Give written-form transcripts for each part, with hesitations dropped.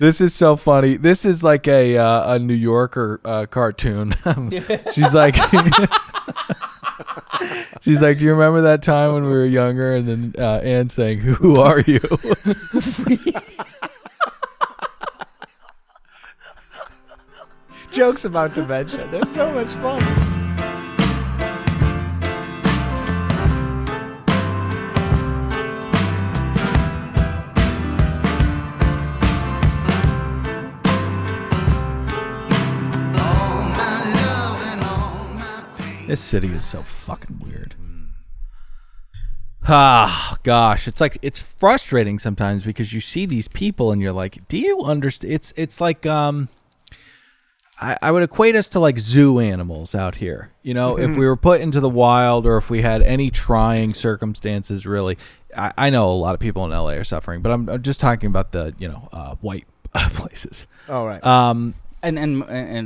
This is so funny. This is like a New Yorker cartoon. She's like, she's like, do you remember that time when we were younger? And then Anne saying, "Who are you?" Jokes about dementia. They're so much fun. This city is so fucking weird. Ah, gosh, it's frustrating sometimes because you see these people and you're like, do you understand? It's like I would equate us to like zoo animals out here. You know, if we were put into the wild or if we had any trying circumstances, really. I know a lot of people in LA are suffering, but I'm just talking about the white places. Oh right. And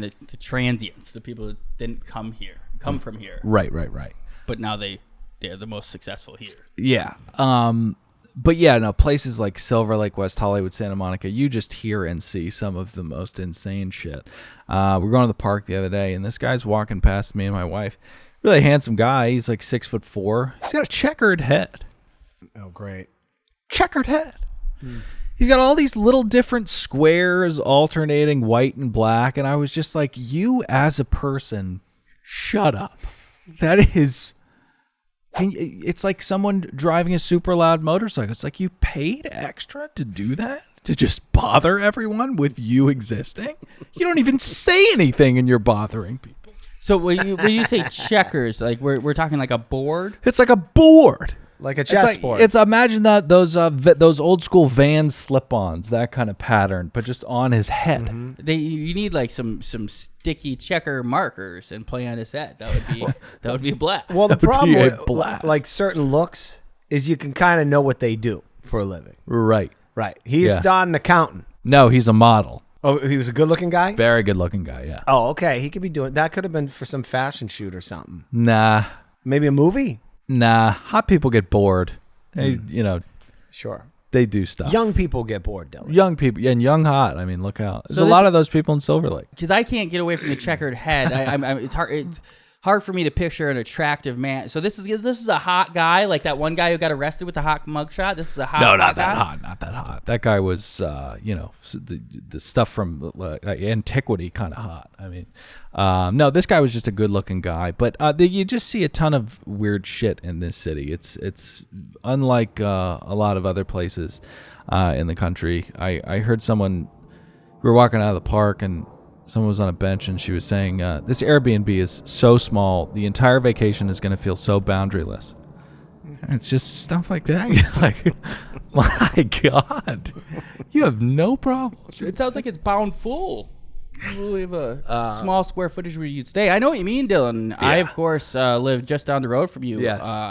the transients, the people that didn't come from here. Right. But now they're the most successful here. Yeah. But yeah, no, places like Silver Lake, West Hollywood, Santa Monica, you just hear and see some of the most insane shit. We're going to the park the other day, and this guy's walking past me and my wife. Really handsome guy. He's like 6'4". He's got a checkered head. Oh, great. Checkered head. He's got all these little different squares alternating white and black, and I was just like, you as a person, shut up. That is... It's like someone driving a super loud motorcycle. It's like you paid extra to do that? To just bother everyone with you existing? You don't even say anything and you're bothering people. So when you say checkers, like we're talking like a board? It's like a board. Like a chessboard. It's imagine that those old school Vans slip-ons, that kind of pattern, but just on his head. Mm-hmm. You need like some sticky checker markers and play on his head. That would be a blast. Well, the That would problem be a with blast. like certain looks is you can kind of know what they do for a living. Right. Right. He's Yeah. not an accountant. No, he's a model. Oh, he was a good-looking guy? Very good-looking guy, yeah. Oh, okay. He could be doing that. Could have been for some fashion shoot or something. Nah. Maybe a movie? Nah. Hot people get bored. They, Sure. they do stuff. Young people get bored, Dylan. Young people. Yeah, and young hot. I mean, look out. There's So a lot of those people in Silver Lake. Because I can't get away from the checkered head. It's hard. It's hard for me to picture an attractive man. So this is a hot guy, like that one guy who got arrested with the hot mugshot. This is a hot. No, hot not guy? that hot. Not that hot. That guy was, the stuff from antiquity kind of hot. I mean, no, this guy was just a good-looking guy. But you just see a ton of weird shit in this city. It's unlike a lot of other places in the country. I heard someone. We were walking out of the park and someone was on a bench and she was saying, this Airbnb is so small, the entire vacation is going to feel so boundaryless. And it's just stuff like that. You're like, my God, you have no problems. It sounds like it's bound full. We have a small square footage where you'd stay. I know what you mean, Dylan. I, of course, live just down the road from you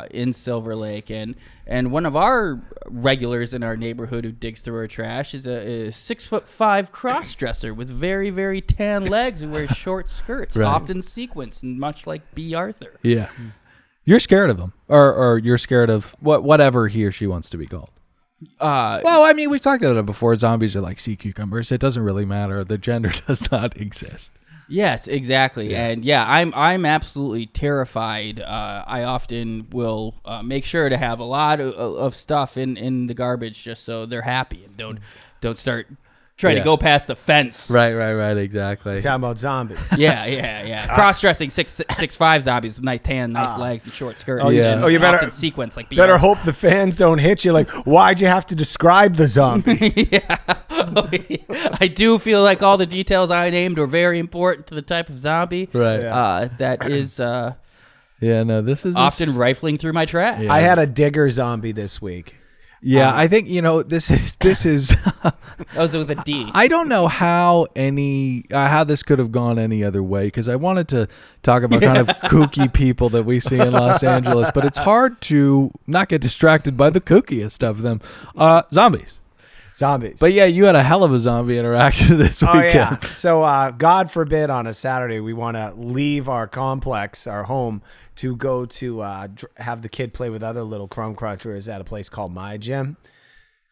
in Silver Lake. And one of our regulars in our neighborhood who digs through our trash is a 6'5" cross-dresser with very, very tan legs who wears short skirts, often sequins, and much like B. Arthur. Yeah. You're scared of him. Or you're scared of whatever he or she wants to be called. Well, I mean, we've talked about it before. Zombies are like sea cucumbers. It doesn't really matter. The gender does not exist. Yes, exactly. Yeah. And yeah, I'm absolutely terrified. I often will make sure to have a lot of stuff in the garbage just so they're happy and don't start trying to go past the fence. Right, exactly. Talking about zombies. Yeah. Cross-dressing 6'5" zombies with nice tan, nice legs and short skirts. Oh, yeah. And Oh, you better often sequence like better hope the fans don't hit you. Like, why'd you have to describe the zombie? Yeah. I do feel like all the details I named were very important to the type of zombie. Right. That is this is often rifling through my trash. Yeah. I had a digger zombie this week. Yeah, I think this is. Oh, so with a D. I don't know how this could have gone any other way because I wanted to talk about kind of kooky people that we see in Los Angeles, but it's hard to not get distracted by the kookiest of them, zombies. But yeah, you had a hell of a zombie interaction this weekend. Oh yeah. So God forbid on a Saturday we want to leave our complex, our home, to go to have the kid play with other little crumb crunchers at a place called My Gym.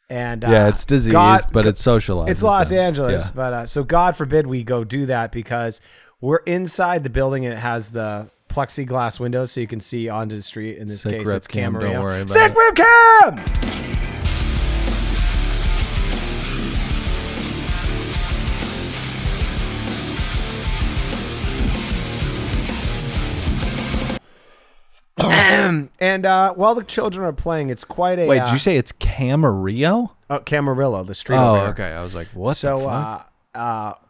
And it's disease, but it's socialized. It's Los Angeles, but so God forbid we go do that because we're inside the building and it has the plexiglass windows so you can see onto the street. In this case, it's Camarillo. Don't worry about Sick it. Rib Cam! And while the children are playing, it's quite a... Wait, did you say it's Camarillo? Camarillo, the street over here. Okay. I was like, what the fuck?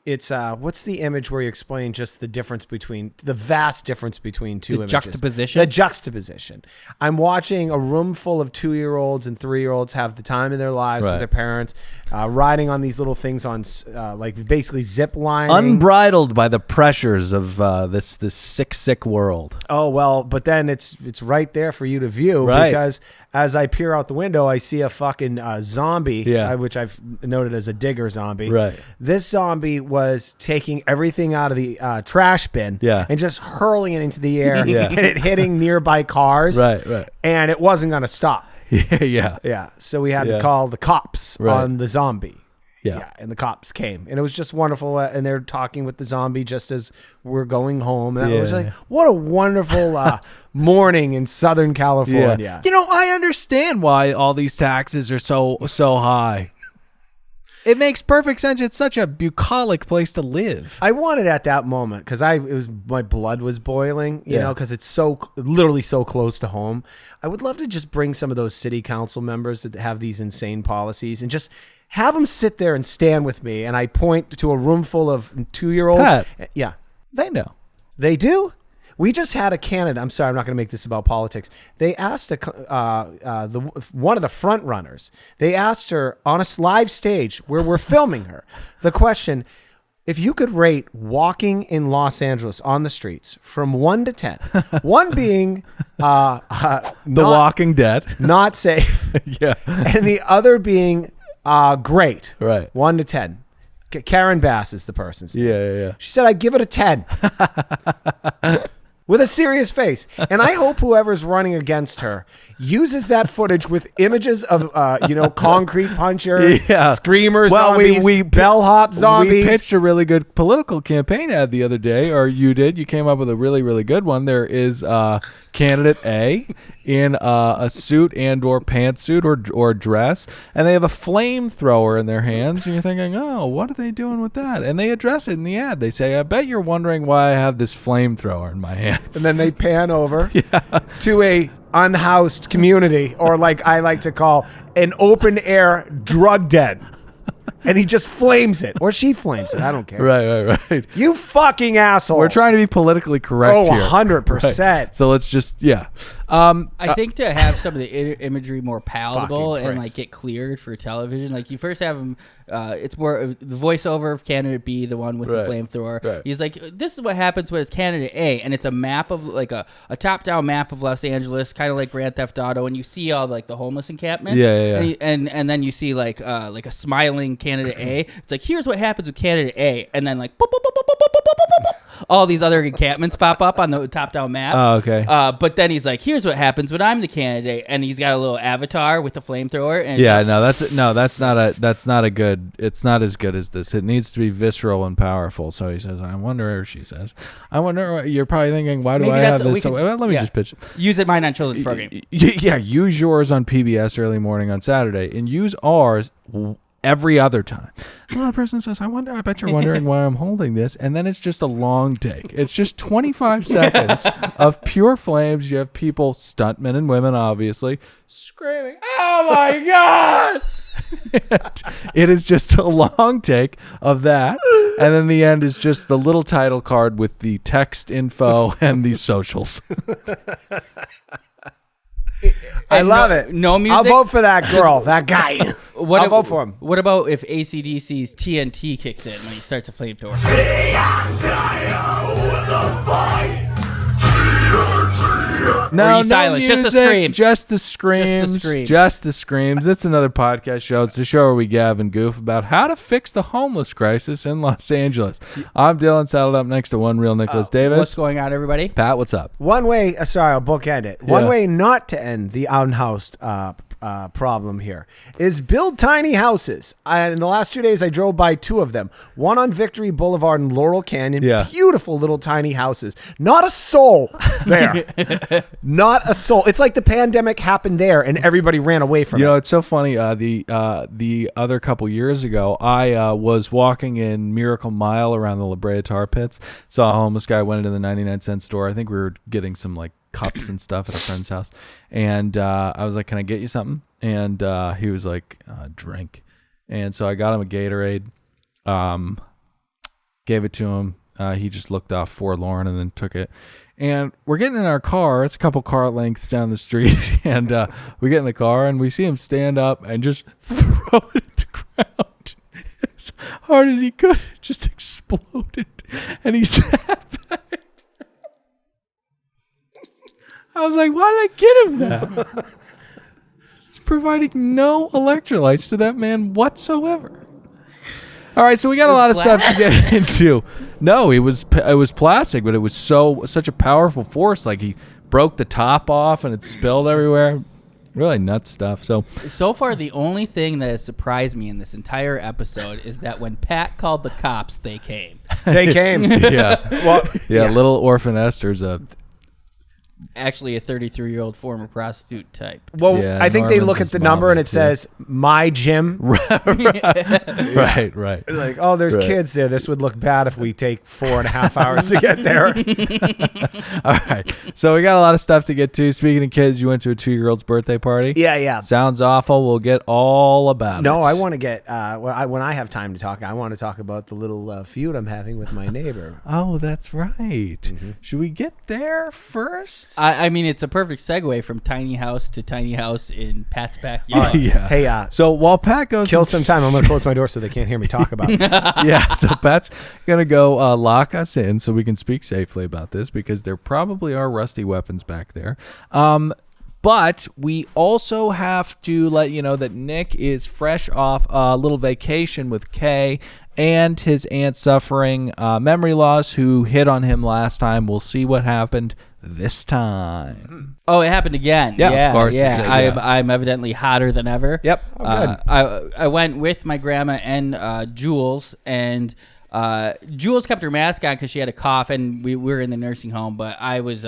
It's what's the image where you explain just the difference between the vast difference between two images? Juxtaposition? The juxtaposition. I'm watching a room full of 2-year-olds and 3-year-olds have the time of their lives with their parents, riding on these little things on like basically zip lining. Unbridled by the pressures of this sick world. Oh well, but then it's right there for you to view because as I peer out the window, I see a fucking zombie, which I've noted as a digger zombie. Right. This zombie was taking everything out of the trash bin and just hurling it into the air and it hitting nearby cars. Right. And it wasn't going to stop. Yeah. So we had to call the cops on the zombie. Yeah. And the cops came, and it was just wonderful. And they're talking with the zombie just as we're going home. And I was like, what a wonderful morning in Southern California. You know, I understand why all these taxes are so high. It makes perfect sense. It's such a bucolic place to live. I wanted at that moment because my blood was boiling, you know, because it's literally so close to home. I would love to just bring some of those city council members that have these insane policies and just have them sit there and stand with me. And I point to a room full of 2-year-olds. Pat, yeah, they know. They do. We just had a candidate. I'm sorry, I'm not going to make this about politics. They asked one of the front runners. They asked her on a live stage where we're filming her the question: if you could rate walking in Los Angeles on the streets from 1 to 10, 1 being The Walking Dead, not safe, and the other being great, right? 1 to 10. Karen Bass is the person's name. Yeah. She said, I'd give it a 10. With a serious face. And I hope whoever's running against her uses that footage with images of, concrete punchers, screamers, zombies, bellhop zombies. We pitched a really good political campaign ad the other day, or you did. You came up with a really, really good one. There is candidate A in a suit and or pantsuit or dress, and they have a flamethrower in their hands, and you're thinking, oh, what are they doing with that? And they address it in the ad. They say, I bet you're wondering why I have this flamethrower in my hands. And then they pan over to a unhoused community, or like I like to call an open air drug den. And he just flames it. Or she flames it. I don't care. Right. You fucking asshole. We're trying to be politically correct here. 100%. Right. So let's just, I think to have some of the imagery more palatable and like get cleared for television, like you first have them, it's more of the voiceover of candidate B, the one with the flamethrower. Right. He's like, this is what happens when it's candidate A, and it's a map of like a top-down map of Los Angeles, kind of like Grand Theft Auto, and you see all like the homeless encampments. And then you see like a smiling candidate A. It's like, here's what happens with candidate A, and then like boop, boop, boop, boop, boop, boop, boop, boop, all these other encampments pop up on the top-down map. Oh, okay. But then he's like, here's what happens when I'm the candidate, and he's got a little avatar with the flamethrower. And that's not a good. It's not as good as this. It needs to be visceral and powerful. So he says, I wonder, or she says, I wonder. You're probably thinking, why do I have this? Let me just pitch it. Use it mine on children's program. Use yours on PBS early morning on Saturday, and use ours every other time. Well, the person says, I bet you're wondering why I'm holding this. And then it's just a long take. It's just 25 seconds of pure flames. You have people, stuntmen and women, obviously, screaming, oh my God! It is just a long take of that. And then the end is just the little title card with the text info and the socials. I love it. No music. I'll vote for that girl, that guy. I'll vote for him. What about if AC/DC's TNT kicks in when he starts a flamethrower? No silence, music, just the screams. Just the screams. It's another podcast show. It's the show where we gab and goof about how to fix the homeless crisis in Los Angeles. I'm Dylan, saddled up next to one real Nicholas Davis. What's going on, everybody? Pat, what's up? One way, sorry, I'll bookend it. One way not to end the unhoused problem here is build tiny houses. In the last 2 days, I drove by 2 of them. One on Victory Boulevard in Laurel Canyon. Yeah. Beautiful little tiny houses. Not a soul there. Not a soul. It's like the pandemic happened there and everybody ran away from it. You know, it's so funny. The other couple years ago, I was walking in Miracle Mile around the La Brea Tar Pits. Saw a homeless guy, went into the 99-cent store. I think we were getting some like cups and stuff at a friend's house. And I was like, can I get you something? And he was like, drink. And so I got him a Gatorade, gave it to him. He just looked off forlorn and then took it. And we're getting in our car. It's a couple car lengths down the street. And we get in the car and we see him stand up and just throw it at the ground as hard as he could. It just exploded. And he sat back. I was like, why did I get him that? It's providing no electrolytes to that man whatsoever. All right, so we got a lot of stuff to get into. No, it was plastic, but it was such a powerful force. Like he broke the top off and it spilled everywhere. Really nuts stuff. So far, the only thing that has surprised me in this entire episode is that when Pat called the cops, they came. They came. Yeah. Well, yeah. Little orphan Esther's actually a 33-year-old former prostitute type. Well, Yeah, I think they Norman's look at his the number and it too. says my gym. right. Like, oh, there's kids there. This would look bad if we take 4.5 hours to get there. All right. So we got a lot of stuff to get to. Speaking of kids, you went to a 2-year-old's birthday party? Yeah. Sounds awful. We'll get all about it. No, I want to get, when I have time to talk, I want to talk about the little feud I'm having with my neighbor. Oh, that's right. Should we get there first? I mean, it's a perfect segue from tiny house to tiny house in Pat's backyard. Yeah. Hey, so while Pat goes... kill some time. I'm going to close my door so they can't hear me talk about it. Yeah, so Pat's going to go lock us in so we can speak safely about this because there probably are rusty weapons back there. But we also have to let you know that Nick is fresh off a little vacation with Kay and his aunt suffering memory loss who hit on him last time. We'll see what happened this time. Oh, it happened again. Yeah, of course. Yeah. I'm evidently hotter than ever. Yep. Good. I went with my grandma and Jules, and Jules kept her mask on because she had a cough, and we were in the nursing home. But I was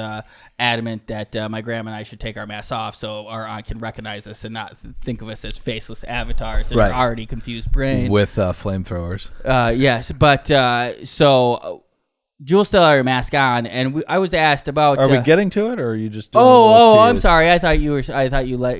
adamant that my grandma and I should take our masks off so our aunt can recognize us and not think of us as faceless avatars in her already confused brain. With flamethrowers. Yes, but so Jules still had her mask on, and I was asked about. Are we getting to it, or are you just? Doing a little I'm tease? sorry. I thought you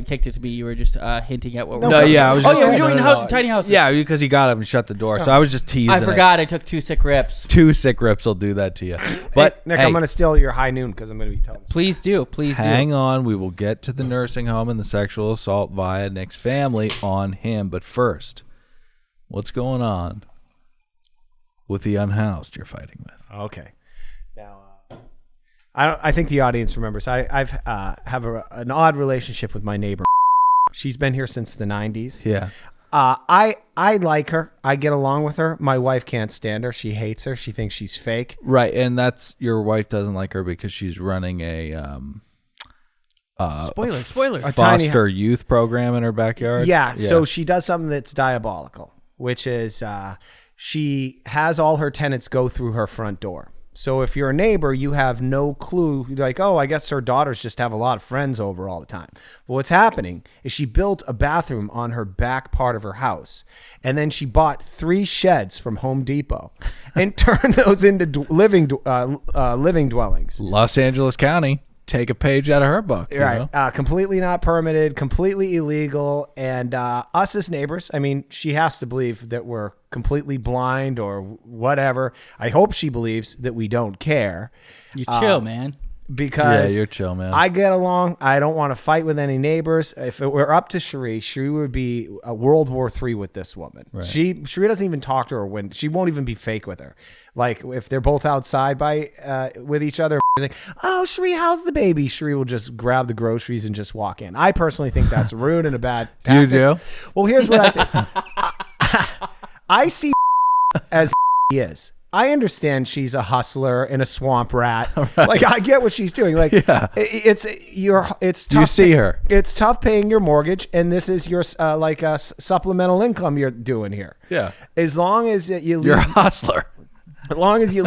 kicked it to me. You were just hinting at what we're. No, yeah, I was. Oh, just yeah, we're doing tiny houses. Yeah, because he got up and shut the door, so I was just teasing. I forgot. I took 2 sick rips. 2 sick rips will do that to you. But Nick, I'm going to steal your high noon because I'm going to be telling. Please do. Hang on. We will get to the nursing home and the sexual assault via Nick's family on him. But first, what's going on with the unhoused you're fighting with? Okay. Now, I think the audience remembers. I've have an odd relationship with my neighbor. She's been here since the 90s. Yeah. I like her. I get along with her. My wife can't stand her. She hates her. She thinks she's fake. Right, and that's your wife doesn't like her because she's running a Spoiler. A tiny foster youth program in her backyard. Yeah, so she does something that's diabolical, which is she has all her tenants go through her front door. So if you're a neighbor, you have no clue. You're like, oh, I guess her daughters just have a lot of friends over all the time. Well, what's happening is she built a bathroom on her back part of her house, and then she bought 3 sheds from Home Depot and turned those into living dwellings. Los Angeles County. Take a page out of her book. Right. Completely not permitted, completely illegal. And us as neighbors, I mean, she has to believe that we're completely blind or whatever. I hope she believes that we don't care. You chill, man. Because you're chill, man. I get along. I don't want to fight with any neighbors. If it were up to Cherie would be a World War III with this woman. Right. Cherie doesn't even talk to her when she won't even be fake with her. Like if they're both outside with each other, like, oh, Cherie, how's the baby? Cherie will just grab the groceries and just walk in. I personally think that's rude and a bad tactic. You do? Well, here's what I think. I see as he is. I understand she's a hustler and a swamp rat. Right. Like I get what she's doing. Like it's tough. Do you see her? It's tough paying your mortgage, and this is your like a supplemental income you're doing here. Yeah. As long as you're a hustler. As long as you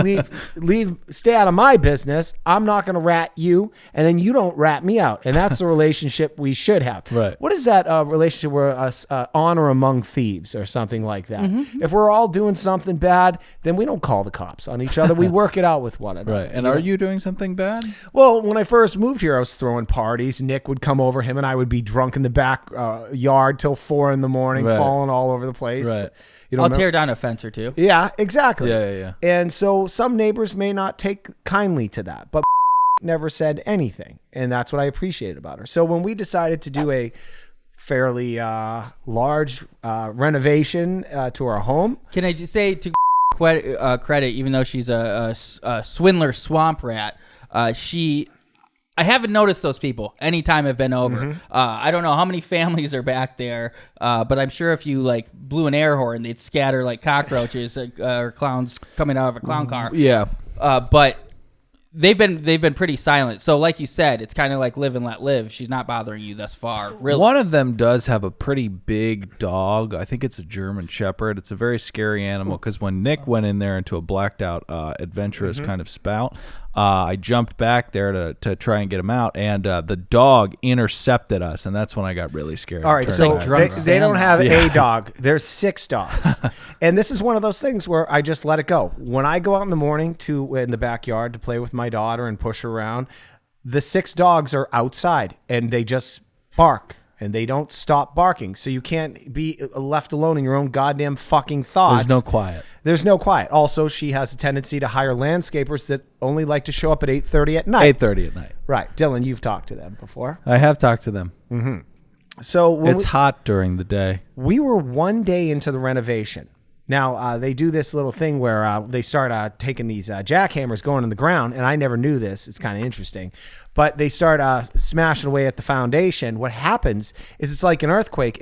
stay out of my business, I'm not going to rat you, and then you don't rat me out. And that's the relationship we should have. Right. What is that relationship where honor among thieves or something like that? If we're all doing something bad, then we don't call the cops on each other. We work it out with one another. Right. And are you doing something bad? Well, when I first moved here, I was throwing parties. Nick would come over, him and I would be drunk in the back yard till 4 a.m, falling all over the place. Right. I'll tear down a fence or two. Yeah, exactly. Yeah. And so some neighbors may not take kindly to that, but never said anything. And that's what I appreciated about her. So when we decided to do a fairly large renovation to our home. Can I just say to credit, even though she's a swindler swamp rat, I haven't noticed those people anytime I've been over. I don't know how many families are back there, but I'm sure if you like blew an air horn, they'd scatter like cockroaches or clowns coming out of a clown car. Yeah. But they've been pretty silent. So like you said, it's kind of like live and let live. She's not bothering you thus far. Really. One of them does have a pretty big dog. I think it's a German Shepherd. It's a very scary animal because when Nick went in there into a blacked out adventurous kind of spout, I jumped back there to try and get him out, and the dog intercepted us, and that's when I got really scared. All right, so they don't have a dog. There's 6 dogs. And this is one of those things where I just let it go. When I go out in the morning in the backyard to play with my daughter and push her around, the 6 dogs are outside, and they just bark. And they don't stop barking. So you can't be left alone in your own goddamn fucking thoughts. There's no quiet. Also, she has a tendency to hire landscapers that only like to show up at 8:30 at night. 8:30 at night. Right. Dylan, you've talked to them before. I have talked to them. So it's hot during the day. We were one day into the renovation. Now, they do this little thing where they start taking these jackhammers going in the ground, and I never knew this. It's kind of interesting. But they start smashing away at the foundation. What happens is it's like an earthquake.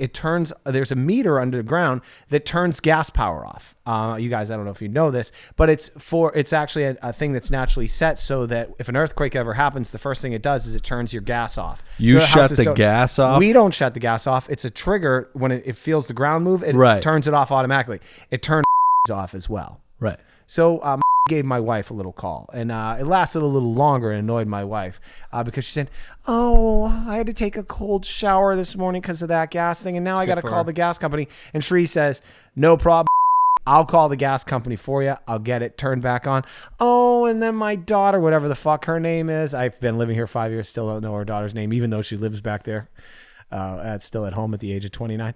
There's a meter under the ground that turns gas power off. You guys, I don't know if you know this, but it's actually a thing that's naturally set so that if an earthquake ever happens, the first thing it does is it turns your gas off. You shut the gas off? We don't shut the gas off. It's a trigger. When it feels the ground move, it turns it off automatically. It turns off as well. Right. So gave my wife a little call, and it lasted a little longer and annoyed my wife because she said, "Oh, I had to take a cold shower this morning because of that gas thing, and now I got to call the gas company." And Shree says, "No problem. I'll call the gas company for you. I'll get it turned back on." Oh, and then my daughter, whatever the fuck her name is, I've been living here 5 years, still don't know her daughter's name, even though she lives back there. Still at home at the age of 29.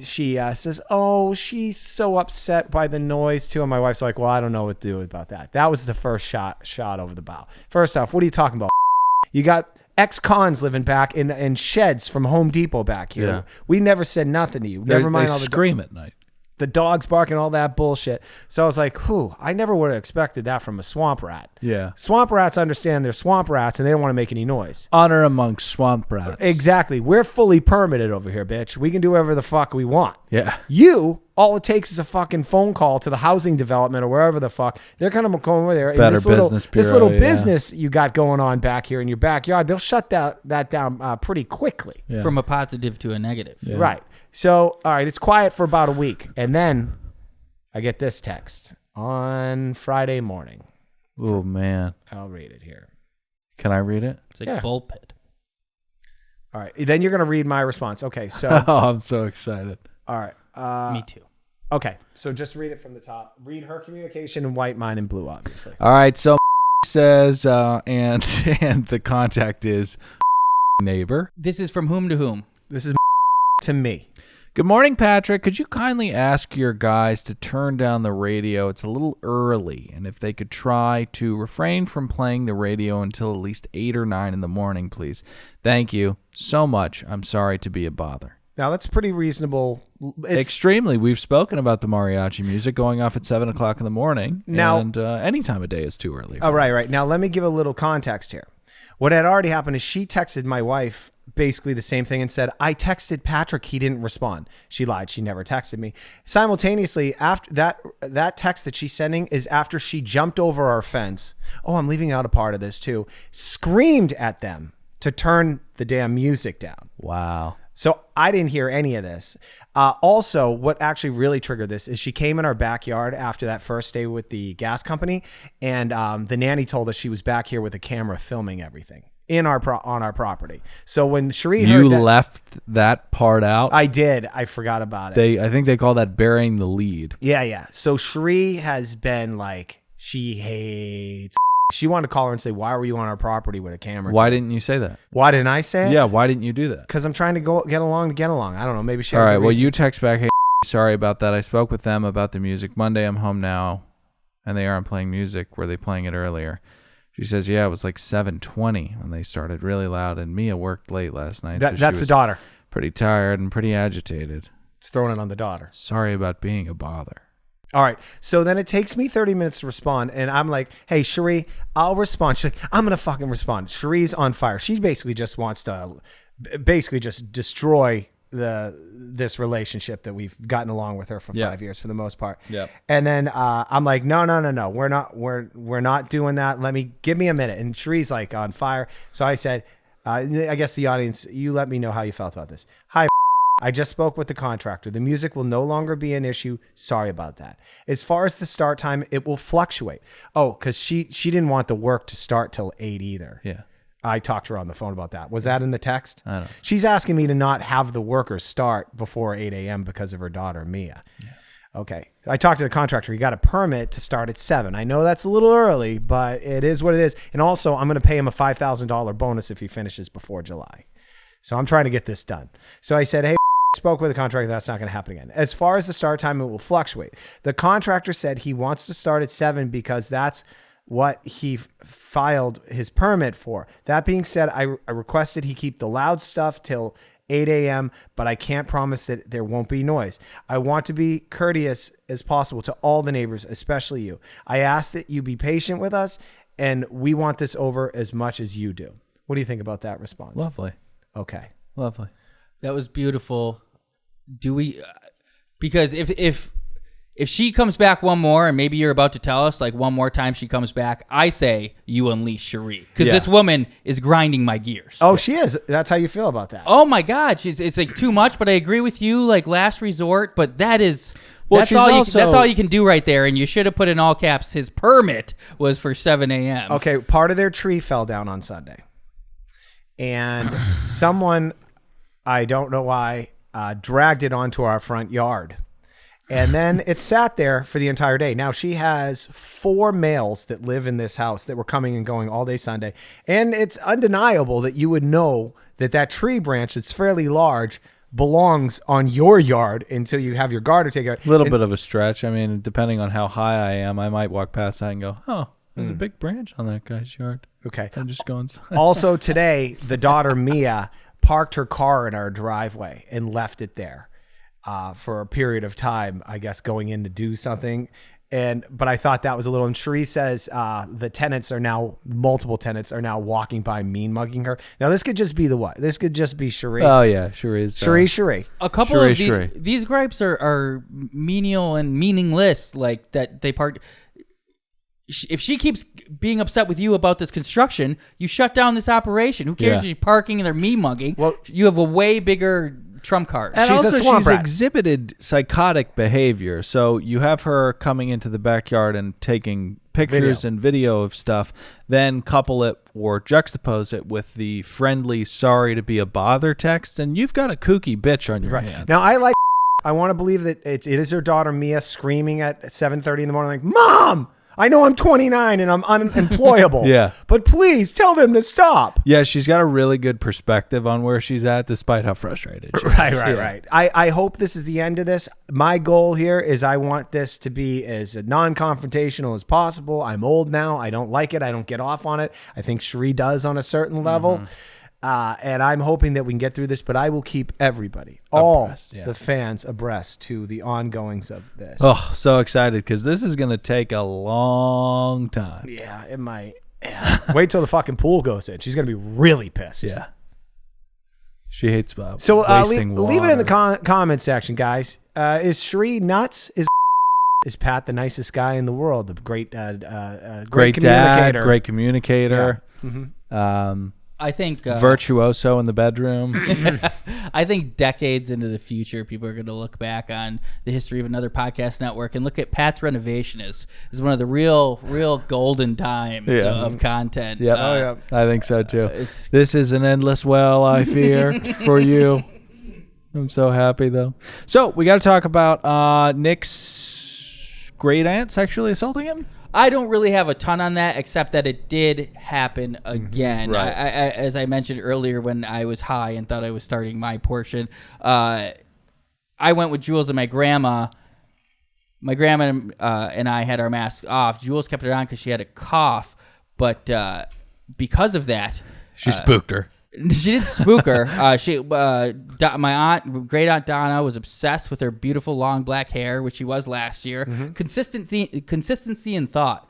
She says, "Oh, she's so upset by the noise too." And my wife's like, "Well, I don't know what to do about that." That was the first shot over the bow. First off, what are you talking about? You got ex-cons living back in sheds from Home Depot back here. Yeah. We never said nothing to you. Never mind all the scream at night. The dogs barking, all that bullshit. So I was like, I never would have expected that from a swamp rat. Yeah. Swamp rats understand they're swamp rats and they don't want to make any noise. Honor amongst swamp rats. Exactly. We're fully permitted over here, bitch. We can do whatever the fuck we want. Yeah. All it takes is a fucking phone call to the housing development or wherever the fuck. They're going to come over there. Better Business Bureau. This little business you got going on back here in your backyard, they'll shut that down pretty quickly. Yeah. From a positive to a negative. Yeah. Right. So, all right, it's quiet for about a week. And then I get this text on Friday morning. Oh, man. I'll read it here. Can I read it? It's like a bull pit. All right. Then you're going to read my response. Okay. So. Oh, I'm so excited. All right. Me too. Okay. So just read it from the top. Read her communication in white, mine in blue, obviously. All right. So says, and the contact is neighbor. This is from whom to whom? This is to me. Good morning, Patrick. Could you kindly ask your guys to turn down the radio? It's a little early, and if they could try to refrain from playing the radio until at least 8 or 9 in the morning, please. Thank you so much. I'm sorry to be a bother. Now, that's pretty reasonable. Extremely. We've spoken about the mariachi music going off at 7 o'clock in the morning, now, and any time of day is too early. Oh, right. Now, let me give a little context here. What had already happened is she texted my wife basically the same thing and said, I texted Patrick, he didn't respond. She lied. She never texted me. Simultaneously, after that text that she's sending is after she jumped over our fence. Oh, I'm leaving out a part of this too. Screamed at them to turn the damn music down. Wow. So I didn't hear any of this. Also, what actually really triggered this is she came in our backyard after that first day with the gas company, and the nanny told us she was back here with a camera filming everything on our property. So when Cherie heard that, left that part out. I did. I forgot about it. I think they call that burying the lead. Yeah. So Cherie has been like, she hates. She wanted to call her and say, why were you on our property with a camera? Why didn't you say that? Why didn't I say it? Yeah, why didn't you do that? Because I'm trying to get along. I don't know. Maybe she. All right, well, you text back, hey, sorry about that. I spoke with them about the music. Monday, I'm home now, and they aren't playing music. Were they playing it earlier? She says, yeah, it was like 7:20 when they started really loud, and Mia worked late last night. That's the daughter. Pretty tired and pretty agitated. It's throwing it on the daughter. Sorry about being a bother. All right. So then it takes me 30 minutes to respond. And I'm like, hey, Cherie, I'll respond. She's like, I'm going to fucking respond. Cherie's on fire. She basically just wants to destroy this relationship that we've gotten along with her for 5 years for the most part. Yeah. And then I'm like, no. We're not doing that. Give me a minute. And Cherie's like on fire. So I said, I guess the audience, you let me know how you felt about this. Hi. I just spoke with the contractor. The music will no longer be an issue. Sorry about that. As far as the start time, it will fluctuate. Oh, because she didn't want the work to start till 8 either. Yeah. I talked to her on the phone about that. Was that in the text? I don't know. She's asking me to not have the workers start before 8 a.m. because of her daughter, Mia. Yeah. Okay. I talked to the contractor. He got a permit to start at 7. I know that's a little early, but it is what it is. And also, I'm going to pay him a $5,000 bonus if he finishes before July. So I'm trying to get this done. So I said, hey, spoke with the contractor. That's not going to happen again. As far as the start time, it will fluctuate. The contractor said he wants to start at 7 because that's what he filed his permit for. That being said, I requested he keep the loud stuff till 8 a.m., but I can't promise that there won't be noise. I want to be courteous as possible to all the neighbors, especially you. I ask that you be patient with us, and we want this over as much as you do. What do you think about that response? Lovely. Okay. Lovely. That was beautiful. Do we? Because if she comes back one more, and maybe you're about to tell us like one more time she comes back, I say you unleash Cherie because this woman is grinding my gears. Oh, she is. That's how you feel about that. Oh my God, it's like too much. But I agree with you, like last resort. But that is. Well, that's all you can do right there, and you should have put in all caps. His permit was for 7 a.m. Okay, part of their tree fell down on Sunday. And someone, I don't know why, dragged it onto our front yard. And then it sat there for the entire day. Now she has 4 males that live in this house that were coming and going all day Sunday. And it's undeniable that you would know that tree branch that's fairly large belongs on your yard until you have your gardener take it. A little bit of a stretch. I mean, depending on how high I am, I might walk past that and go, oh, there's a big branch on that guy's yard. Okay. I'm just going. Also today, the daughter Mia parked her car in our driveway and left it there for a period of time, I guess, going in to do something. But I thought that was a little, and Cherie says multiple tenants are now walking by mean mugging her. Now this could just be this could just be Cherie. Oh yeah, Cherie's. Cherie. A couple of these gripes are menial and meaningless, like that they part. If she keeps being upset with you about this construction, you shut down this operation. Who cares if she's parking and they're me mugging? Well, you have a way bigger trump card. And she's exhibited psychotic behavior. So you have her coming into the backyard and taking pictures and video of stuff, then couple it or juxtapose it with the friendly sorry to be a bother text, and you've got a kooky bitch on your hands. Now I want to believe that it is her daughter Mia screaming at 7:30 in the morning like, Mom! I know I'm 29 and I'm unemployable. Yeah. But please tell them to stop. Yeah, she's got a really good perspective on where she's at, despite how frustrated she is. Right. I hope this is the end of this. My goal here is I want this to be as non-confrontational as possible. I'm old now. I don't like it. I don't get off on it. I think Cherie does on a certain level. And I'm hoping that we can get through this, but I will keep everybody, the fans abreast to the ongoings of this. Oh, so excited because this is going to take a long time. Yeah, it might. Wait till the fucking pool goes in. She's going to be really pissed. Yeah. She hates So wasting water. leave it in the comment section, guys. Is Shree nuts? Is Pat the nicest guy in the world? The great great communicator. Dad, great communicator. Yeah. Mm-hmm. I think virtuoso in the bedroom. I think decades into the future, people are going to look back on the history of another podcast network and look at Pat's Renovation as one of the real golden times of content. Yep. I think so too. This is an endless well, I fear, for you. I'm so happy though. So we got to talk about Nick's great aunt sexually assaulting him. I don't really have a ton on that, except that it did happen again. Right. As I mentioned earlier, when I was high and thought I was starting my portion, I went with Jules and my grandma. My grandma and I had our masks off. Jules kept it on because she had a cough, but because of that, she spooked her. She didn't spook her. My aunt, great aunt Donna, was obsessed with her beautiful long black hair, which she was last year. Consistency in thought.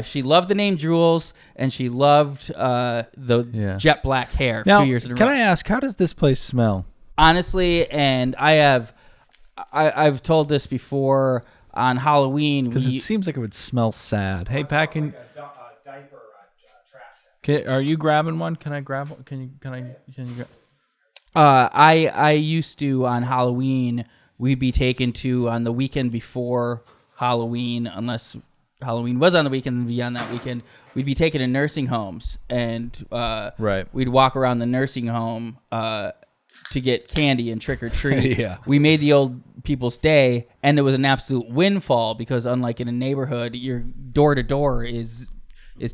She loved the name Jules, and she loved the jet black hair. Now, 2 years in a row. Can I ask, how does this place smell? Honestly, and I've told this before on Halloween, because it seems like it would smell sad. Hey, Pat, can are you grabbing one? Can I grab one? Can you grab? I used to, on Halloween, we'd be taken to, on the weekend before Halloween, unless Halloween was on the weekend and beyond that weekend, we'd be taken to nursing homes, and we'd walk around the nursing home to get candy and trick or treat. Yeah. We made the old people's day, and it was an absolute windfall because unlike in a neighborhood, your door to door is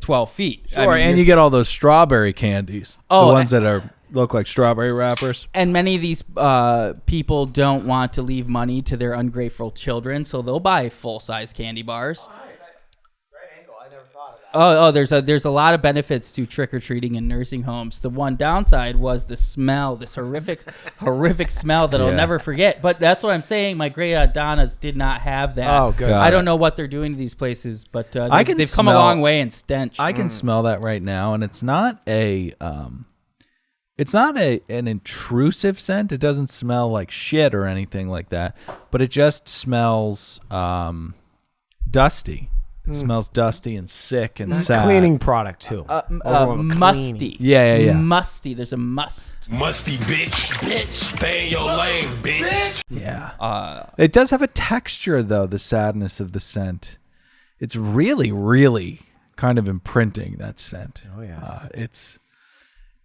12 feet. Sure, and you get all those strawberry candies. The ones that look like strawberry wrappers. And many of these people don't want to leave money to their ungrateful children, so they'll buy full-size candy bars. Oh, nice. Great angle. I never thought of that. There's a lot of benefits to trick-or-treating in nursing homes. The one downside was the smell, this horrific smell that I'll never forget. But that's what I'm saying. My great aunt Donna's did not have that. Oh, good. I don't know what they're doing to these places, but they've come a long way in stench. I can smell that right now, and it's not an intrusive scent. It doesn't smell like shit or anything like that, but it just smells dusty. It smells dusty and sick and sad. Cleaning product too. Musty. Yeah. Musty. There's a must. Musty bitch. Stay in your lane, bitch. Yeah. It does have a texture though, the sadness of the scent. It's really, really kind of imprinting, that scent. Oh yes.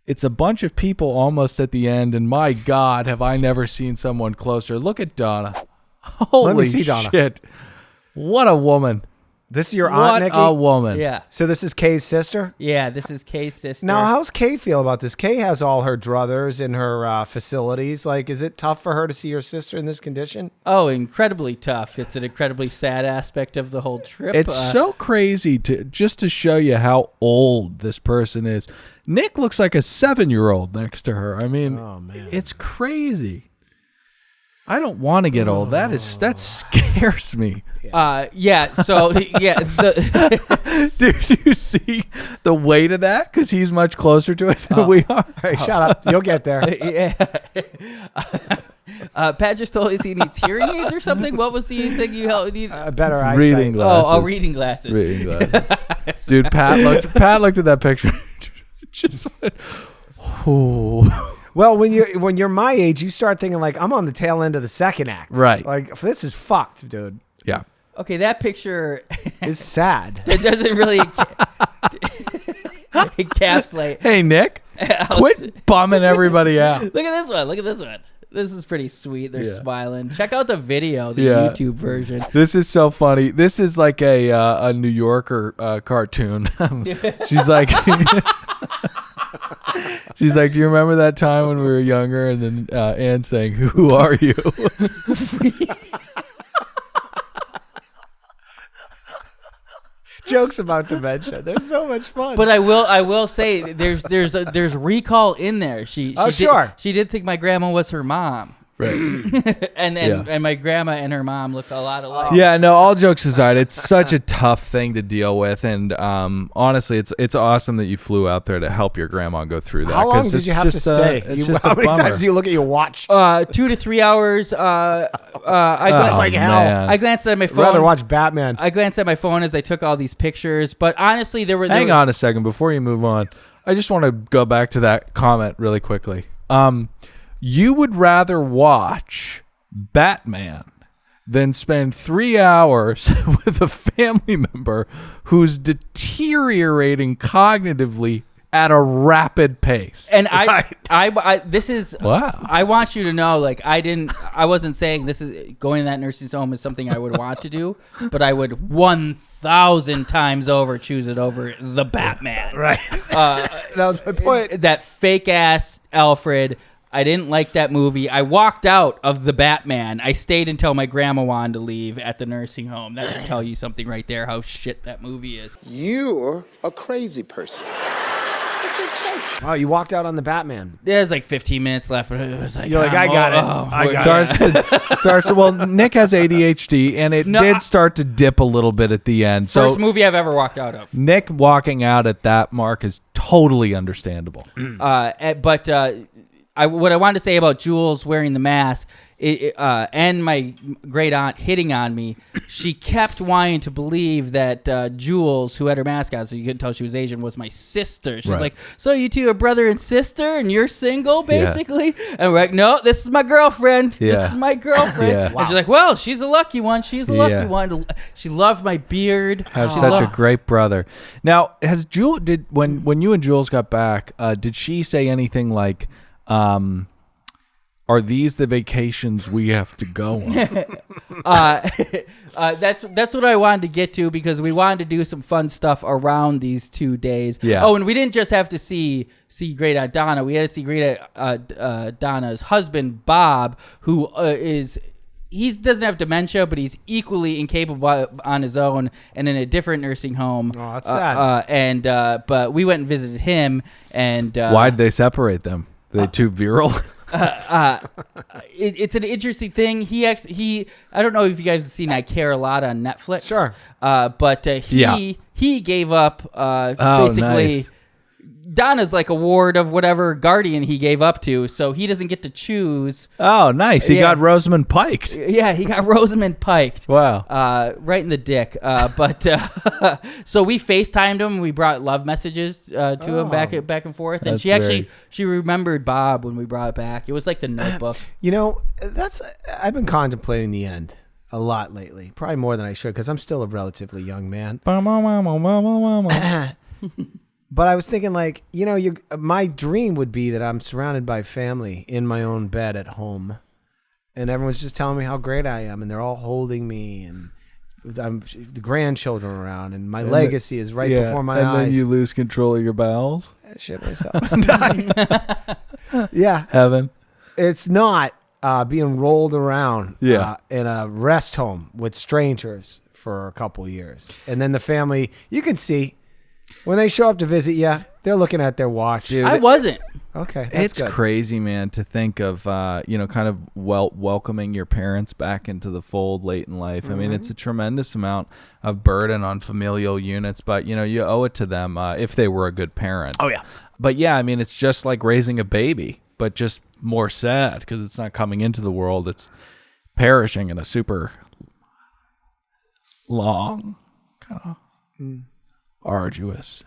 It's a bunch of people almost at the end, and my God, have I never seen someone closer. Look at Donna. Holy Let me see Donna. shit. What a woman. This is your aunt, Nikki? What a woman. Yeah. So this is Kay's sister? Yeah, this is Kay's sister. Now, how's Kay feel about this? Kay has all her druthers in her facilities. Like, is it tough for her to see her sister in this condition? Oh, incredibly tough. It's an incredibly sad aspect of the whole trip. It's so crazy to show you how old this person is. Nick looks like a 7-year-old next to her. I mean, it's crazy. I don't want to get old. That scares me. Yeah. So yeah. Did you see the weight of that? Because he's much closer to it than we are. Hey, shut up. You'll get there. Yeah. Pat just told us he needs hearing aids or something. What was the thing you need? Better eyesight. Reading glasses. Reading glasses. Reading glasses. Dude, Pat looked at that picture. Just went, oh. Well, when you're my age, you start thinking like, I'm on the tail end of the second act. Right. Like, this is fucked, dude. Yeah. Okay, that picture is sad. It doesn't really encapsulate. Hey, Nick, quit bumming everybody out. Look at this one. Look at this one. This is pretty sweet. They're smiling. Check out the video, the YouTube version. This is so funny. This is like a New Yorker cartoon. She's like... She's like, do you remember that time when we were younger? And then Anne saying, who are you? Jokes about dementia. They're so much fun. But I will say there's recall in there. She did think my grandma was her mom. Right. and my grandma and her mom look a lot alike. Yeah, no, all jokes aside, it's such a tough thing to deal with, and honestly, it's awesome that you flew out there to help your grandma go through that. How long did you have to stay? How many times do you look at your watch? 2 to 3 hours. I glanced at my phone. I'd rather watch Batman. I glanced at my phone as I took all these pictures, but honestly, Hang on a second before you move on. I just want to go back to that comment really quickly. You would rather watch Batman than spend 3 hours with a family member who's deteriorating cognitively at a rapid pace. And this is wow. I want you to know, like, I wasn't saying this is going to that nursing home is something I would want to do, but I would 1,000 times over choose it over the Batman. Right. That was my point. That fake ass Alfred. I didn't like that movie. I walked out of the Batman. I stayed until my grandma wanted to leave at the nursing home. That should tell you something right there, how shit that movie is. You're a crazy person. It's okay. Oh, you walked out on the Batman. There's like 15 minutes left, but it was like, you're like, I got it. Starts. Well, Nick has ADHD, and it did start to dip a little bit at the end. First movie I've ever walked out of. Nick walking out at that mark is totally understandable. What I wanted to say about Jules wearing the mask and my great aunt hitting on me, she kept wanting to believe that Jules, who had her mask on, so you couldn't tell she was Asian, was my sister. She's like, so you two are brother and sister and you're single, basically? Yeah. And we're like, no, this is my girlfriend. Yeah. This is my girlfriend. Yeah. Wow. And she's like, well, she's a lucky one. She's a lucky one. She loved my beard. Have such a great brother. Now, has Jules, when you and Jules got back, did she say anything like, are these the vacations we have to go on? That's what I wanted to get to, because we wanted to do some fun stuff around these 2 days. Yeah. Oh, and we didn't just have to see Great Aunt Donna. We had to see Great Aunt Donna's husband, Bob, who he doesn't have dementia, but he's equally incapable on his own and in a different nursing home. Oh, that's sad. But we went and visited him. And why did they separate them? Are they too virile? It's an interesting thing. He I don't know if you guys have seen I Care a Lot on Netflix. Sure. But he gave up basically. Nice. Donna's like a ward of whatever guardian he gave up to, so he doesn't get to choose. Oh, nice. He got Rosamund piked. Yeah, he got Rosamund piked. Wow. Right in the dick. So we FaceTimed him. We brought love messages to him back and forth. And she remembered Bob when we brought it back. It was like The Notebook. You know, I've been contemplating the end a lot lately. Probably more than I should, because I'm still a relatively young man. But I was thinking, like, you know, my dream would be that I'm surrounded by family in my own bed at home, and everyone's just telling me how great I am, and they're all holding me, and the grandchildren around, and my legacy is right before my eyes. And then you lose control of your bowels. I shit myself. Yeah. Heaven. It's not being rolled around in a rest home with strangers for a couple years, and then the family, you can see. When they show up to visit you, they're looking at their watch. Dude, I wasn't. Okay, it's good. Crazy, man, to think of, kind of welcoming your parents back into the fold late in life. Mm-hmm. I mean, it's a tremendous amount of burden on familial units, but, you owe it to them if they were a good parent. Oh, yeah. But, yeah, I mean, it's just like raising a baby, but just more sad because it's not coming into the world. It's perishing in a super long kind of... arduous.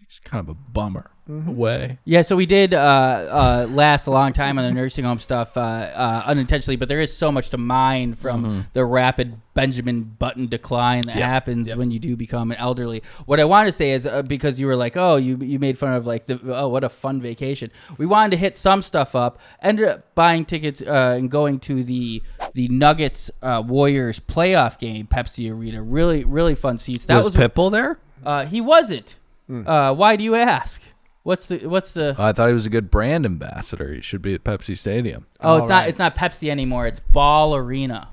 It's kind of a bummer way. Yeah, so we did last a long time on the nursing home stuff unintentionally, but there is so much to mine from the rapid Benjamin Button decline that happens when you do become an elderly. What I wanted to say is because you were like, oh, you made fun of like what a fun vacation. We wanted to hit some stuff up. Ended up buying tickets and going to the Nuggets Warriors playoff game, Pepsi Arena. Really, really fun seats. That was Pitbull there? He wasn't. Why do you ask? What's the? I thought he was a good brand ambassador. He should be at Pepsi Stadium. Oh, it's not Pepsi anymore. It's Ball Arena.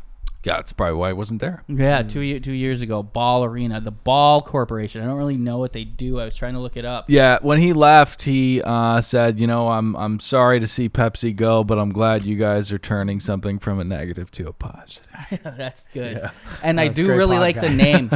Yeah, that's probably why I wasn't there. Yeah, 2 years ago, Ball Arena, the Ball Corporation. I don't really know what they do. I was trying to look it up. Yeah, when he left, he said, I'm sorry to see Pepsi go, but I'm glad you guys are turning something from a negative to a positive. That's good. Yeah. And I do really like the name.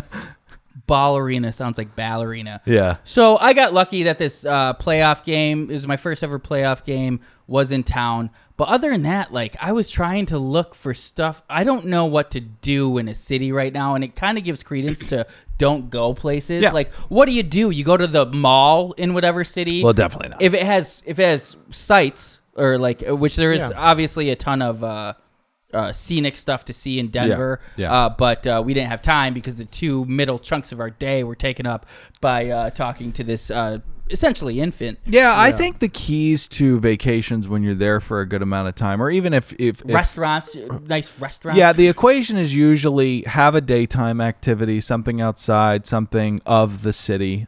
Ball Arena sounds like ballerina. Yeah. So I got lucky that this playoff game, it was my first ever playoff game, was in town. But other than that, like, I was trying to look for stuff. I don't know what to do in a city right now, and it kind of gives credence to don't go places. Yeah. Like, what do? You go to the mall in whatever city? Well, definitely not. If it has sites, or like, which there is obviously a ton of scenic stuff to see in Denver. Yeah. But we didn't have time because the 2 middle chunks of our day were taken up by talking to this essentially infant. Yeah, I think the keys to vacations when you're there for a good amount of time, or even if Restaurants, nice restaurants. Yeah, the equation is usually have a daytime activity, something outside, something of the city.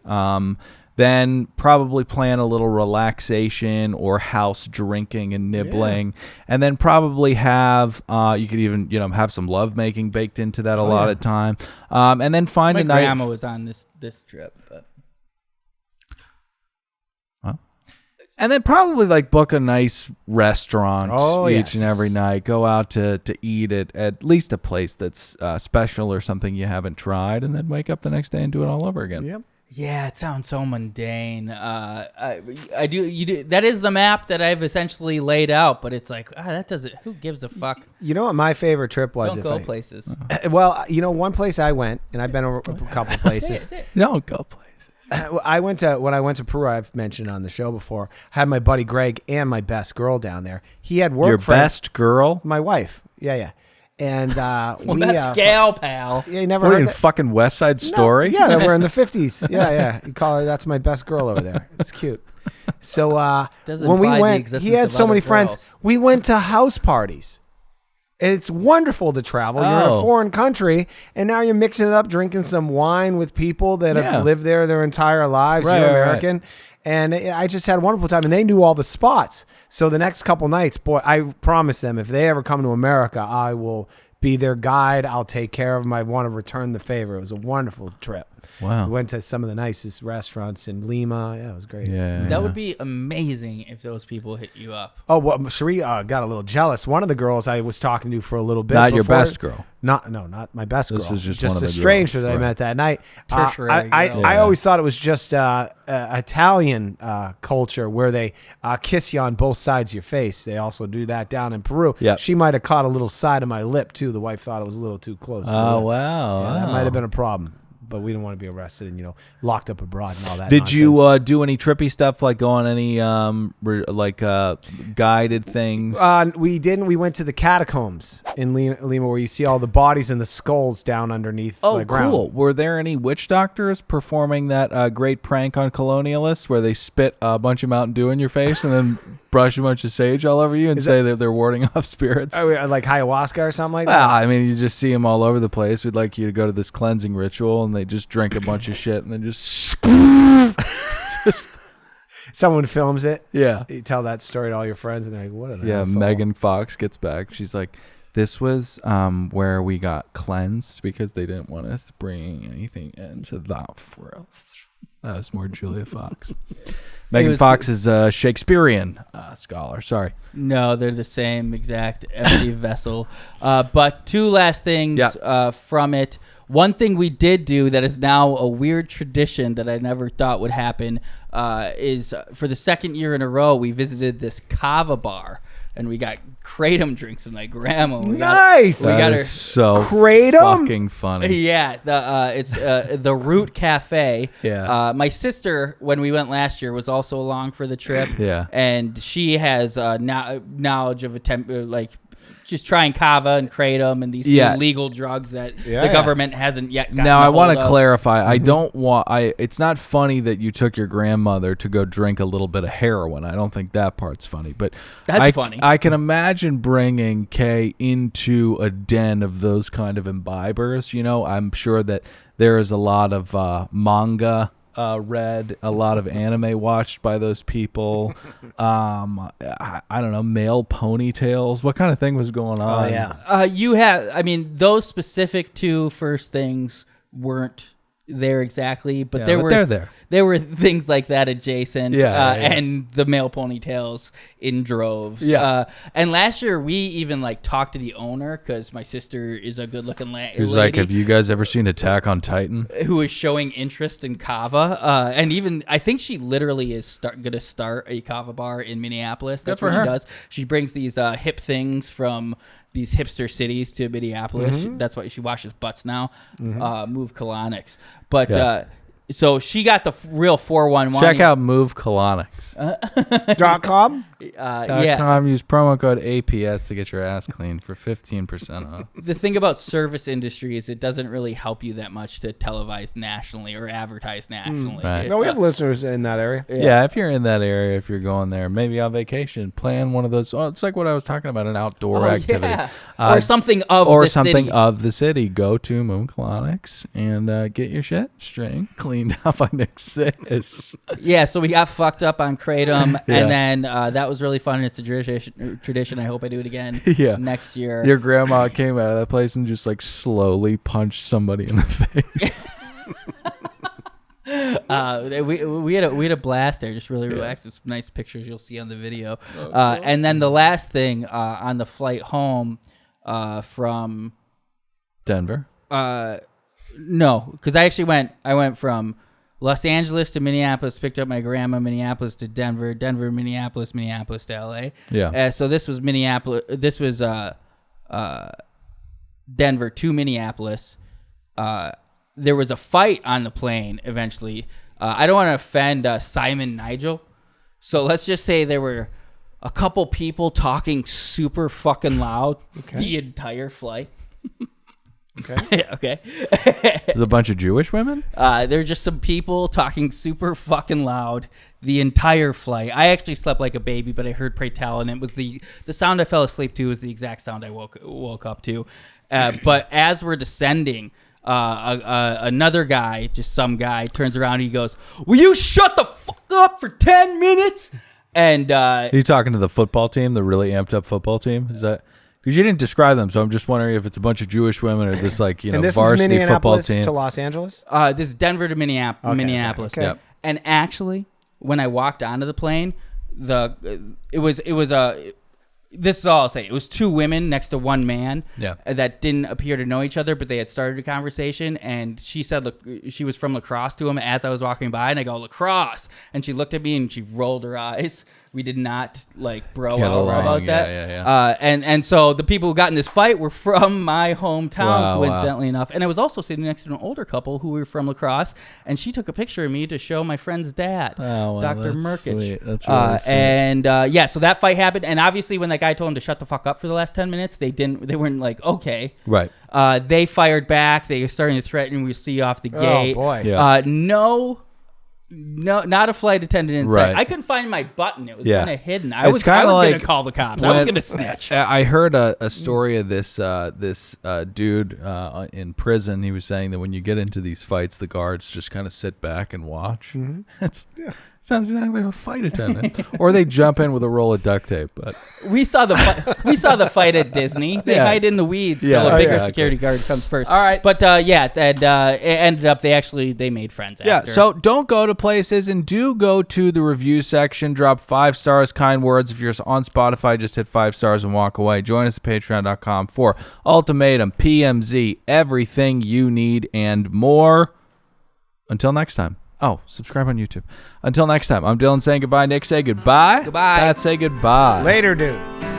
Then probably plan a little relaxation or house drinking and nibbling, and then probably have you could even have some lovemaking baked into that a lot of time, and then find My a night. grandma was on this trip, but. And then probably like book a nice restaurant each and yes. every night. Go out to eat at least a place that's special or something you haven't tried, and then wake up the next day and do it all over again. Yep. Yeah, it sounds so mundane. I do. You do. That is the map that I've essentially laid out, but it's like that doesn't. Who gives a fuck? You know what my favorite trip was? Don't go places. Well, one place I went, and I've been a couple places. Say it. Don't go places. When I went to Peru, I've mentioned on the show before, I had my buddy Greg and my best girl down there. He had work Your friends. best girl? My wife. Yeah. And Well, that's gal, pal. Yeah, you never What are heard you in that? fucking West Side No, Story? yeah, we're in the 50s. Yeah. You call her, that's my best girl over there. It's cute. So Doesn't when we imply the went, existence he had of so many other friends. girls. We went to house parties. It's wonderful to travel. You're in a Oh. foreign country, and now you're mixing it up, drinking some wine with people that have lived there their entire lives. Right, You're right, American. And I just had a wonderful time, and they knew all the spots. So the next couple nights, boy, I promise them, if they ever come to America, I will be their guide. I'll take care of them. I want to return the favor. It was a wonderful trip. Wow. We went to some of the nicest restaurants in Lima. Yeah, it was great. Yeah. That would be amazing if those people hit you up. Oh, well, Cherie got a little jealous. One of the girls I was talking to for a little bit. Not your before- best girl. Not my best girl. This was just one of a the stranger girls, that I right. met that night. Tertiary I girl. always thought it was just Italian culture where they kiss you on both sides of your face. They also do that down in Peru. Yep. She might have caught a little side of my lip too. The wife thought it was a little too close. to the Oh, lip. wow. Yeah, that wow. might have been a problem. But we didn't want to be arrested and locked up abroad and all that. Did nonsense. you do any trippy stuff, like go on any guided things? We didn't. We went to the catacombs in Lima, where you see all the bodies and the skulls down underneath the ground. Cool. Were there any witch doctors performing that great prank on colonialists where they spit a bunch of Mountain Dew in your face and then brush a bunch of sage all over you and say that they're warding off spirits? Oh, like ayahuasca or something like Well, that? I mean, you just see them all over the place. We'd like you to go to this cleansing ritual, and they just drink a bunch of shit and then just Someone films it. yeah. You tell that story to all your friends, and they're like, "What an Yeah, asshole." Megan Fox gets back. She's like, this was where we got cleansed because they didn't want us bringing anything into the forest. That was more Julia Fox. Megan Fox is a Shakespearean scholar. Sorry. No, they're the same exact empty vessel. But two last things from it. One thing we did do that is now a weird tradition that I never thought would happen is for the second year in a row, we visited this kava bar. And we got kratom drinks with my grandma. Nice. We got her so Kratom? fucking funny. Yeah, it's the Root Cafe. Yeah. My sister, when we went last year, was also along for the trip. Yeah. And she has knowledge of just trying kava and kratom and these illegal drugs that the government hasn't yet gotten Now, I want to hold of. clarify. I don't want. It's not funny that you took your grandmother to go drink a little bit of heroin. I don't think that part's funny. But That's funny. I can imagine bringing Kay into a den of those kind of imbibers. I'm sure that there is a lot of manga read, a lot of anime watched by those people. I don't know, male ponytails. What kind of thing was going on? Oh yeah. You have, I mean, those specific two first things weren't there exactly, but they're there. There were things like that adjacent, Yeah. and the male ponytails in droves. Yeah. And last year we even like talked to the owner because my sister is a good-looking lady. He was like, "Have you guys ever seen Attack on Titan?" Who is showing interest in kava, and even I think she literally is going to start a kava bar in Minneapolis. That's Good what for she her. does. She brings these hip things from these hipster cities to Minneapolis. That's why she washes butts now. Move colonics, but Yeah. so she got the real 411. Check out Move Colonics. .com. Yeah. .com. Use promo code APS to get your ass cleaned for 15% off. The thing about service industry is it doesn't really help you that much to televise nationally or advertise nationally. Right. No, we have listeners in that area. Yeah, if you're in that area, if you're going there, maybe on vacation, plan one of those. Oh, it's like what I was talking about, an outdoor activity. Yeah. Or something of or the something city. of the city. Go to Moon Colonics and get your shit straight cleaned up on next sis. Yeah, so we got fucked up on Kratom, Yeah. and then that was really fun. It's a tradition. I hope I do it again Yeah. next year. Your grandma came out of that place and just like slowly punched somebody in the face. We had a blast there, just really relaxed. It's nice pictures you'll see on the video. And then the last thing on the flight home from Denver. no, because I went from Los Angeles to Minneapolis, picked up my grandma, Minneapolis to Denver, Minneapolis, Minneapolis to LA. Yeah. So this was Minneapolis. This was Denver to Minneapolis. There was a fight on the plane eventually. I don't want to offend Simon Nigel. So let's just say there were a couple people talking super fucking loud the entire flight. Okay. Okay. There's a bunch of Jewish women? There were just some people talking super fucking loud the entire flight. I actually slept like a baby, but I heard pray tell, and it was the sound I fell asleep to was the exact sound I woke up to. But as we're descending, another guy, just some guy, turns around and he goes, "Will you shut the fuck up for 10 minutes?" And Are you talking to the football team, the really amped up football team? Is that because you didn't describe them? So I'm just wondering if it's a bunch of Jewish women or this like And this is varsity football Minneapolis team. to Los Angeles. this is Denver to Minneapolis. okay. Yep. And actually, when I walked onto the plane, this is all I'll say. It was two women next to one man that didn't appear to know each other, but they had started a conversation. And she said, "Look, she was from lacrosse" to him as I was walking by, and I go, "Lacrosse," and she looked at me and she rolled her eyes. We did not bro Get out along. about that. Yeah. And so the people who got in this fight were from my hometown, Wow, coincidentally enough. And I was also sitting next to an older couple who were from lacrosse, and she took a picture of me to show my friend's dad, Oh, wow, Dr. that's Merkich. sweet. That's really sweet. And so that fight happened. And obviously, when that guy told him to shut the fuck up for the last 10 minutes, they weren't like, okay. Right. They fired back. They were starting to threaten, "We'll see you off the gate." boy. Yeah. No, not a flight attendant in sight. Right. I couldn't find my button. It was Yeah. kind of hidden. I It's was kinda going like to call the cops. I was when- going to snitch. I heard a story of this dude in prison. He was saying that when you get into these fights, the guards just kind of sit back and watch. Sounds exactly like a flight attendant. Or they jump in with a roll of duct tape. But We saw the fight at Disney. They Yeah. hide in the weeds till Yeah, a bigger exactly. security guard comes first. All right. But it ended up they made friends yeah, after. so don't go to places and do go to the review section. Drop 5 stars, kind words. If you're on Spotify, just hit 5 stars and walk away. Join us at patreon.com for Ultimatum, PMZ, everything you need and more. Until next time. Oh, subscribe on YouTube. Until next time, I'm Dylan saying goodbye. Nick, say goodbye. Goodbye. Pat, say goodbye. Later, dudes.